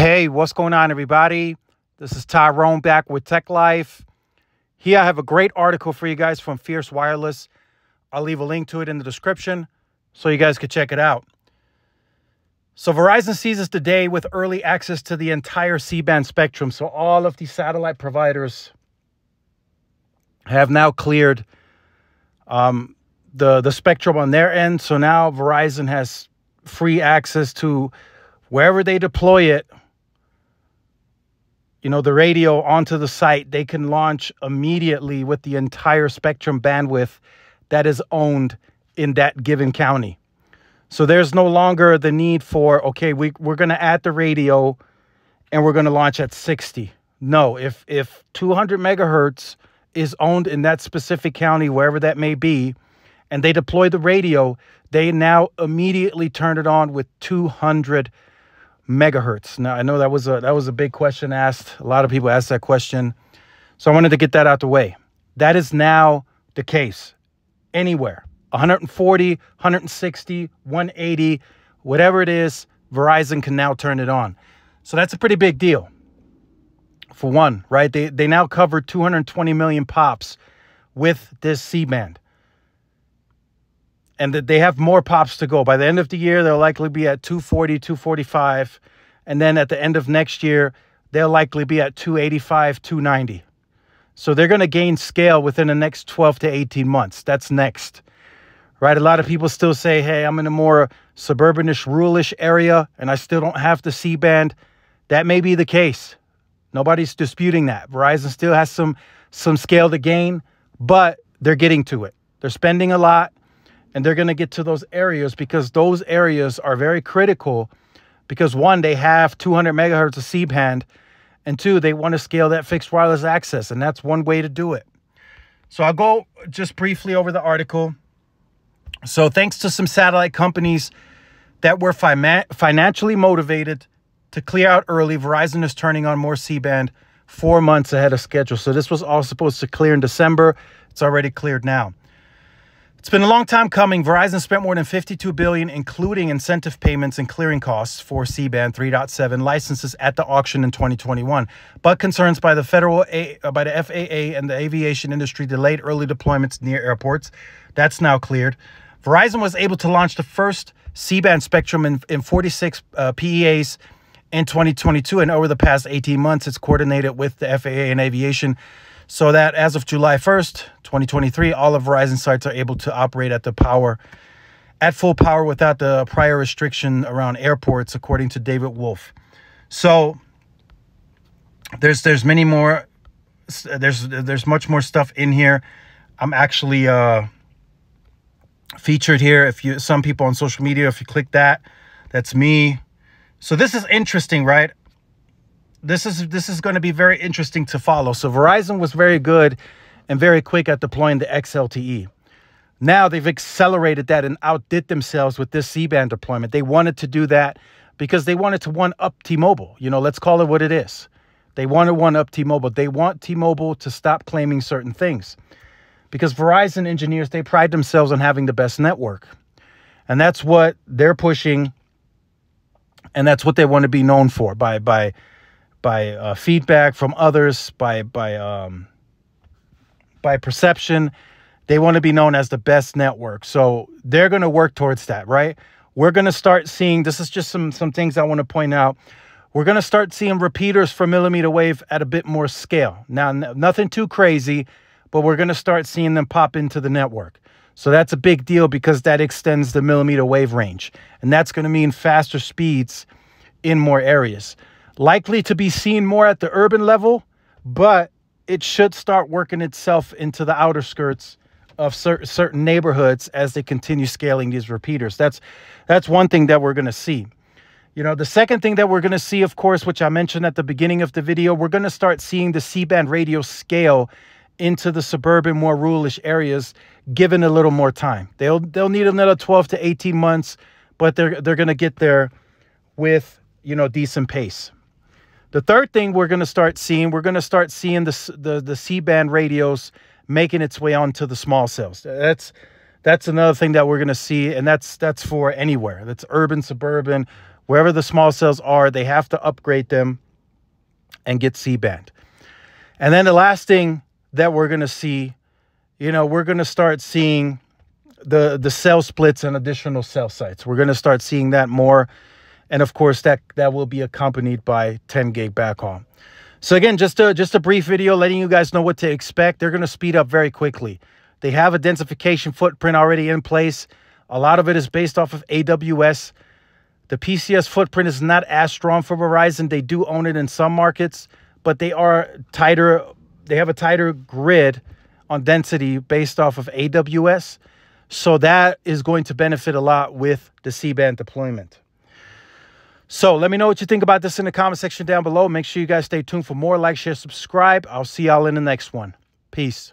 Hey, what's going on, everybody? This is Tyrone back with Tech Life. Here I have a great article for you guys from Fierce Wireless. I'll leave a link to it in the description so you guys can check it out. So Verizon seizes the day with early access to the entire C-band spectrum. So all of the satellite providers have now cleared the spectrum on their end. So now Verizon has free access to wherever they deploy it, the radio onto the site. They can launch immediately with the entire spectrum bandwidth that is owned in that given county. So there's no longer the need for, okay, we're going to add the radio and we're going to launch at 60. No, if 200 megahertz is owned in that specific county, wherever that may be, and they deploy the radio, they now immediately turn it on with 200 megahertz. Now, I know that was a big question asked. A lot of people asked that question. So I wanted to get that out the way. That is now the case. Anywhere. 140, 160, 180, whatever it is, Verizon can now turn it on. So that's a pretty big deal. For one, right? They now cover 220 million pops with this C-band. And they have more pops to go. By the end of the year, they'll likely be at 240, 245. And then at the end of next year, they'll likely be at 285, 290. So they're going to gain scale within the next 12 to 18 months. That's next. Right? A lot of people still say, hey, I'm in a more suburbanish, ruralish area, and I still don't have the C-band. That may be the case. Nobody's disputing that. Verizon still has some scale to gain, but they're getting to it. They're spending a lot. And they're going to get to those areas because those areas are very critical because, one, they have 200 megahertz of C-band, and two, they want to scale that fixed wireless access, and that's one way to do it. So I'll go just briefly over the article. So thanks to some satellite companies that were financially motivated to clear out early, Verizon is turning on more C-band 4 months ahead of schedule. So this was all supposed to clear in December. It's already cleared now. It's been a long time coming. Verizon spent more than $52 billion, including incentive payments and clearing costs for C-band 3.7 licenses at the auction in 2021. But concerns by the FAA and the aviation industry delayed early deployments near airports. That's now cleared. Verizon was able to launch the first C-band spectrum in 46 PEAs in 2022, and over the past 18 months, it's coordinated with the FAA and aviation, so that as of July 1st, 2023, all of Verizon sites are able to operate at full power without the prior restriction around airports, according to David Wolf. So there's many more. There's much more stuff in here. I'm actually featured here. Some people on social media, if you click that, that's me. So this is interesting, right? This is going to be very interesting to follow. So Verizon was very good and very quick at deploying the XLTE. Now they've accelerated that and outdid themselves with this C-band deployment. They wanted to do that because they wanted to one-up T-Mobile. Let's call it what it is. They want to one-up T-Mobile. They want T-Mobile to stop claiming certain things because Verizon engineers, they pride themselves on having the best network. And that's what they're pushing, and that's what they want to be known for by feedback from others, by perception. They want to be known as the best network. So they're going to work towards that, right? We're going to start seeing, this is just some things I want to point out. We're going to start seeing repeaters for millimeter wave at a bit more scale. Now, nothing too crazy, but we're going to start seeing them pop into the network. So that's a big deal because that extends the millimeter wave range. And that's going to mean faster speeds in more areas. Likely to be seen more at the urban level, but it should start working itself into the outer skirts of certain neighborhoods as they continue scaling these repeaters. That's one thing that we're going to see. The second thing that we're going to see, of course, which I mentioned at the beginning of the video, we're going to start seeing the C-band radio scale into the suburban, more ruralish areas, given a little more time. They'll need another 12 to 18 months, but they're going to get there with decent pace. The third thing we're going to start seeing the C-band radios making its way onto the small cells. That's another thing that we're going to see, and that's for anywhere. That's urban, suburban, Wherever the small cells are, they have to upgrade them and get C-band. And then the last thing that we're going to see, we're going to start seeing the cell splits and additional cell sites. We're going to start seeing that more. And of course, that will be accompanied by 10 gig backhaul. So again, just a brief video letting you guys know what to expect. They're going to speed up very quickly. They have a densification footprint already in place. A lot of it is based off of AWS. The PCS footprint is not as strong for Verizon. They do own it in some markets, but they are tighter. They have a tighter grid on density based off of AWS. So that is going to benefit a lot with the C-band deployment. So let me know what you think about this in the comment section down below. Make sure you guys stay tuned for more. Like, share, subscribe. I'll see y'all in the next one. Peace.